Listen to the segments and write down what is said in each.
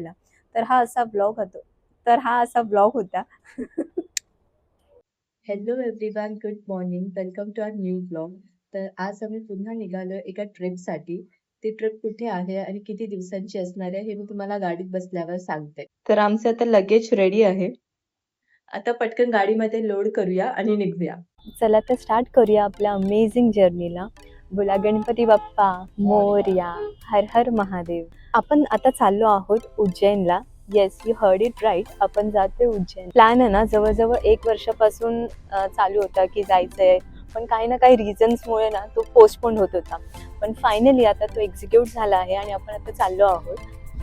तर हा असा ब्लॉग होता. Hello everyone, good morning. Welcome to our new blog. तर आज आम्ही पुन्हा निघालो एका ट्रिपसाठी. ती ट्रिप कुठे आहे आणि किती दिवसांची असणार आहे हे मी तुम्हाला गाडीत बसल्यावर सांगते. तर आमचे आता लगेज रेडी आहे. आता पटकन गाडीमध्ये लोड करूया आणि निघूया. चला तर स्टार्ट करूया आपल्या अमेझिंग जर्नीला. बोला गणपती बाप्पा मोरया, हर हर महादेव. आपण आता चाललो आहोत उज्जैनला. Yes, you heard it right. आपण जातोय उज्जैन. प्लॅन आहे ना जवळजवळ 1 वर्षापासून चालू होता की जायचंय, पण काही ना काही रिझन्समुळे ना तो पोस्टपोन होत होता. पण फायनली आता तो एक्झिक्यूट झाला आहे आणि आपण आता चाललो आहोत.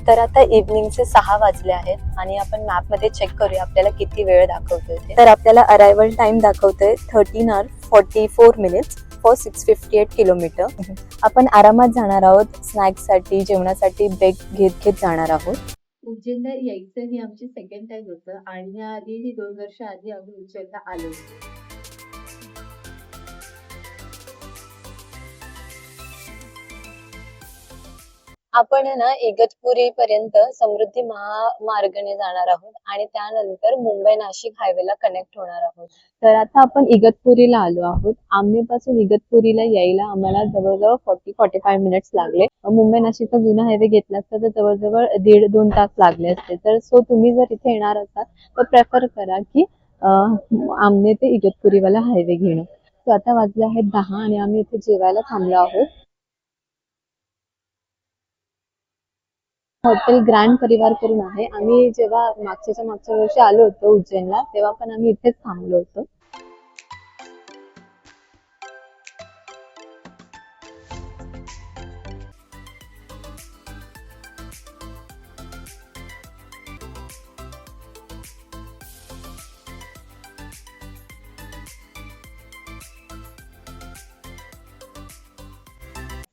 तर आता इव्हनिंगचे 6 वाजले आहेत आणि आपण मॅपमध्ये चेक करूया आपल्याला किती वेळ दाखवतोय ते. तर आपल्याला अरायवल टाइम दाखवतोय 13 hours 44 minutes फॉर 658 किलोमीटर. आपण आरामात जाणार आहोत. स्नॅक्ससाठी, जेवणासाठी ब्रेक घेत घेत जाणार आहोत. उज्जैनला यायचं ही आमची सेकंड टाइम होतं आणि आधी ही 2 वर्ष आधी आम्ही उज्जैनला आलो होतो. आपण ना इगतपुरी पर्यंत समृद्धी महामार्गाने जाणार आहोत आणि त्यानंतर मुंबई नाशिक हायवेला कनेक्ट होणार आहोत. तर आता आपण इगतपुरीला आलो आहोत. आमनेपासून इगतपुरीला यायला आम्हाला जवळजवळ 40-45 मिनिट्स लागले. मुंबई नाशिकचा जुना हायवे घेतला असता तर जवळजवळ 1.5-2 तास लागले असते. तर सो तुम्ही जर इथे येणार असाल तर प्रेफर करा की आमने ते इगतपुरीवाला हायवे घेणं. तर आता वाजले आहेत 10 आणि आम्ही इथे जेवायला थांबलो आहोत. हॉटेल ग्रँड परिवार करून आहे. आम्ही जेव्हा मागच्या वर्षी आलो होतो उज्जैनला तेव्हा पण आम्ही इथेच थांबलो होतो.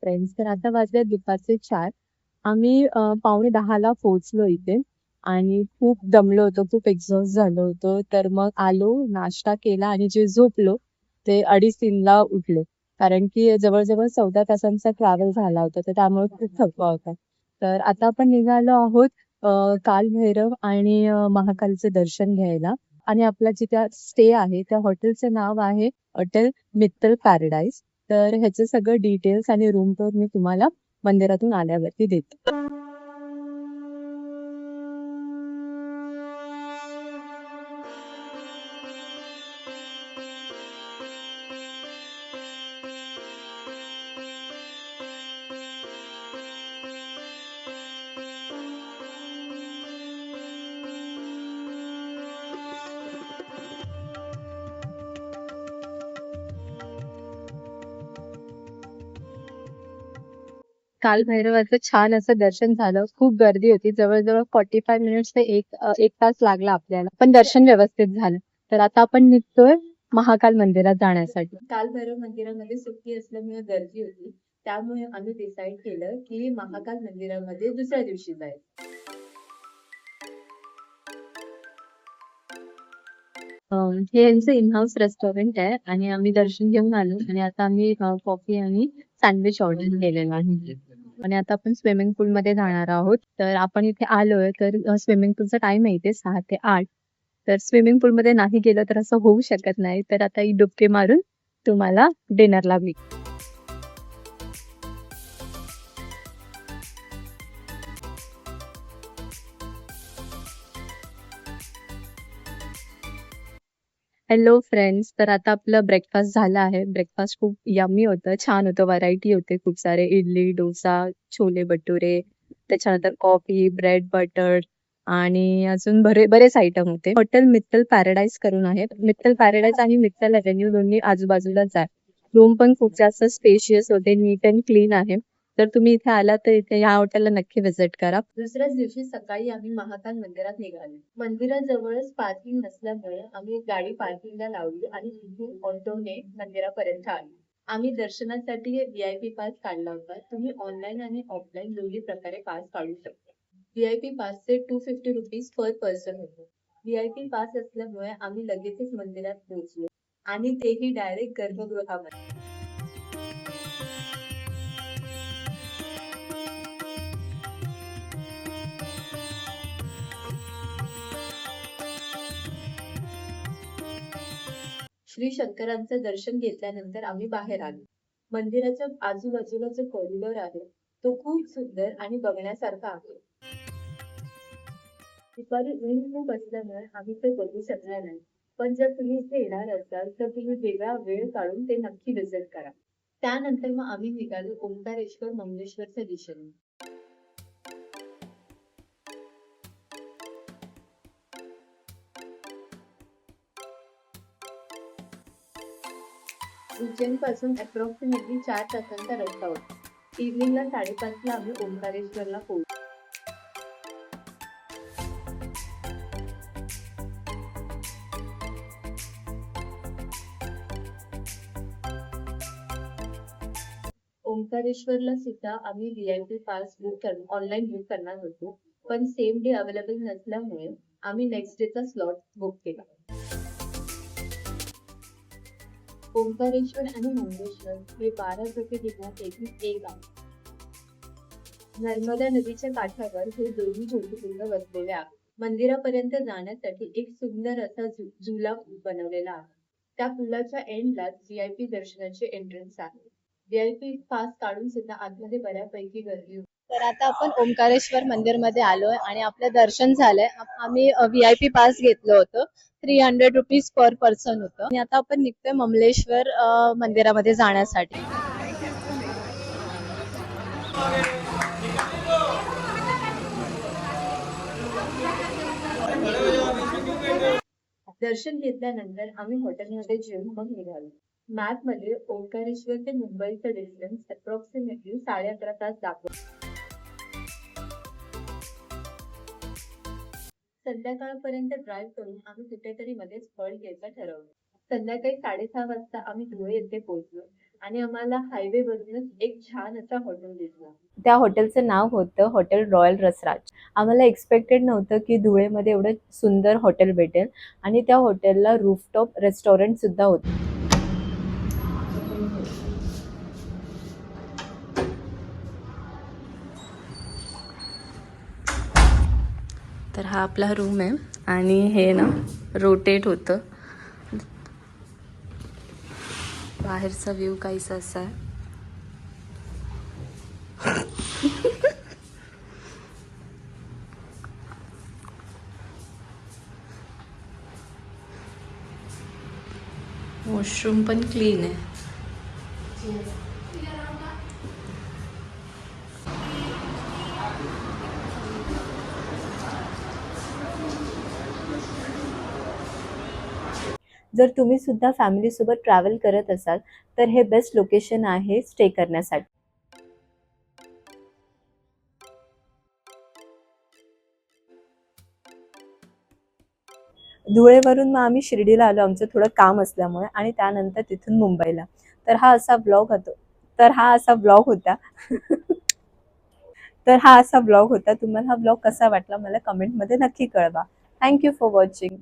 फ्रेंड्स, तर आता वाजले दुपारचे 4. आम्ही 9:45ला पोहोचलो इथे आणि खूप दमलो होतो, खूप एक्झॉस्ट झालो होतो. तर मग आलो, नाश्ता केला आणि जे झोपलो ते 2:30ला उठलो. कारण की जवळजवळ 14 तासांचा ट्रॅव्हल झाला होता, तर त्यामुळे खूप थकवा होता. तर आता आपण निघालो आहोत कालभैरव आणि महाकालचं दर्शन घ्यायला. आणि आपला जिथे स्टे आहे त्या हॉटेलचं नाव आहे हॉटेल मित्तल पॅराडाईज. तर ह्याचे सगळं डिटेल्स आणि रूम टूर मी तुम्हाला मंदिरातून आल्यावरती देते. काल भैरवाचं छान असं दर्शन झालं. खूप गर्दी होती. जवळजवळ 45 मिनिट्स ते एक तास लागला आपल्याला. पण दर्शन व्यवस्थित झालं. तर आता आपण निघतोय महाकाल मंदिरात जाण्यासाठी. काल भैरव मंदिरामध्ये सुट्टी असल्यामुळे गर्दी होती. त्यामुळे आम्ही डिसाईड केलं की महाकाल मंदिरामध्ये दुसऱ्या दिवशी जायचं. हे यांचं इन हाऊस रेस्टॉरंट आहे आणि आम्ही दर्शन घेऊन आलो आणि आता आम्ही कॉफी आणि सँडविच ऑर्डर केलेलं आहे. आणि आता आपण स्विमिंग पूल मध्ये जाणार आहोत. तर आपण इथे आलोय तर स्विमिंग पूलचा टाइम आहे इथे 6 ते 8. तर स्विमिंग पूल मध्ये नाही गेलं तर असं होऊ शकत नाही. तर आता ही डुबकी मारून तुम्हाला डिनरला मी. हॅलो फ्रेंड्स, तर आता आपलं ब्रेकफास्ट झालं आहे. ब्रेकफास्ट खूप यम्मी होतं, छान होतं, व्हरायटी होते खूप सारे. इडली, डोसा, छोले भटुरे, त्याच्यानंतर कॉफी, ब्रेड, बटर आणि अजून बरेच आयटम होते. हॉटेल मित्तल पॅराडाईज करून आहे. मित्तल पॅराडाईज आणि मित्तल एव्हेन्यू दोन्ही आजूबाजूलाच आहे. रूम पण खूप जास्त स्पेशियस होते, नीट अँड क्लीन आहे. तर तुम्ही इथे आला तर इथे या हॉटेलला नक्की व्हिजिट करा. दुसऱ्याच दिवशी सकाळी आम्ही महाकाल मंदिरात निघालो. मंदिराजवळच पार्किंग नसल्यामुळे आम्ही गाडी पार्किंगला लावली आणि तिथून ऑटोने मंदिरापर्यंत आलो. आम्ही दर्शनासाठी VIP पास काढला होता. तुम्ही ऑनलाईन आणि ऑफलाईन दोन्ही प्रकारे पास काढू शकता. VIP पासचे 250 रुपीज पर पर्सन होते. VIP पास असल्यामुळे आम्ही लगेचच मंदिरात पोहोचलो आणि तेही डायरेक्ट गर्भगृहामध्ये. श्री शंकरांचं दर्शन घेतल्यानंतर आम्ही बाहेर आलो. मंदिराच्या आजूबाजूला जो कॉरिडॉर आहे तो खूप सुंदर आणि बघण्यासारखा आहे. दुपारी ऊन खूप असल्यामुळे आम्ही ते बघू शकणार नाही. पण जर तुम्ही इथे येणार असाल तर तुम्ही वेगळा वेळ काढून ते नक्की विजिट करा. त्यानंतर मग आम्ही निघालो ओंकारेश्वर मंगळेश्वरच्या दिशेने. उज्जैन पासून अप्रॉक्सिमेटली 4 तासांचा रस्ता होता. इव्हनिंगला 5:30ला आम्ही ओंकारेश्वरला पोहोचलो. ओंकारेश्वरला सुद्धा आम्ही VIP पास ऑनलाईन बुक करणार होतो, पण सेम डे अवेलेबल नसल्यामुळे आम्ही नेक्स्ट डेचा स्लॉट बुक केला. ओंकारेश्वर आणि मंगळेश्वर हे 12 ज्योतिर्लिंगांपैकी एक आहे. नर्मदा नदीच्या काठावर हे दोन्ही ज्योतिर्लिंग वसलेले आहेत. मंदिरापर्यंत जाण्यासाठी एक सुंदर असा झुला बनवलेला आहे. त्या पुलाच्या एंडलाच VIP दर्शनाचे एंट्रन्स आहे. VIP पास काढून सुद्धा आतमध्ये बऱ्यापैकी गर्दी होती. तर आता आपण ओंकारेश्वर मंदिरमध्ये आलोय आणि आपलं दर्शन झालंय. आम्ही VIP पास घेतलं होतं. 300 रुपीज पर पर्सन होतं आणि आता आपण निघतोय ममलेश्वर मंदिरामध्ये जाण्यासाठी. दर्शन घेतल्यानंतर आम्ही हॉटेलमध्ये जेवून मग निघालो. मॅप मध्ये ओंकारेश्वर ते मुंबईचं डिस्टन्स अप्रॉक्सिमेटली 11.5 तास दाखवतो. संध्याकाळपर्यंत ड्राईव्ह करून आम्ही कुठेतरी मध्येच हॉल्ट घ्यायचं ठरवलं. संध्याकाळी 6:30 वाजता आम्ही धुळे येथे पोहोचलो आणि आम्हाला हायवे वरूनच एक छान असा हॉटेल दिसला. त्या हॉटेलचं नाव होतं हॉटेल रॉयल रसराज. आम्हाला एक्सपेक्टेड नव्हतं की धुळेमध्ये एवढं सुंदर हॉटेल भेटेल आणि त्या हॉटेलला रूफटॉप रेस्टॉरंट सुद्धा होतं. तर हा आपला रूम आहे आणि हे ना रोटेट होतं. बाहेरचा व्ह्यू काहीसा असा आहे. वॉशरूम पण क्लीन आहे. जर तुम्ही सुद्धा फॅमिली सोबत ट्रॅव्हल करत असाल तर हे बेस्ट लोकेशन आहे स्टे करण्यासाठी. धुळेवरून मग आम्ही शिर्डीला आलो आमचं थोडं काम असल्यामुळे आणि त्यानंतर तिथून मुंबईला. तर हा असा ब्लॉग होता. तुम्हाला हा ब्लॉग कसा वाटला मला कमेंटमध्ये नक्की कळवा. Thank you for watching.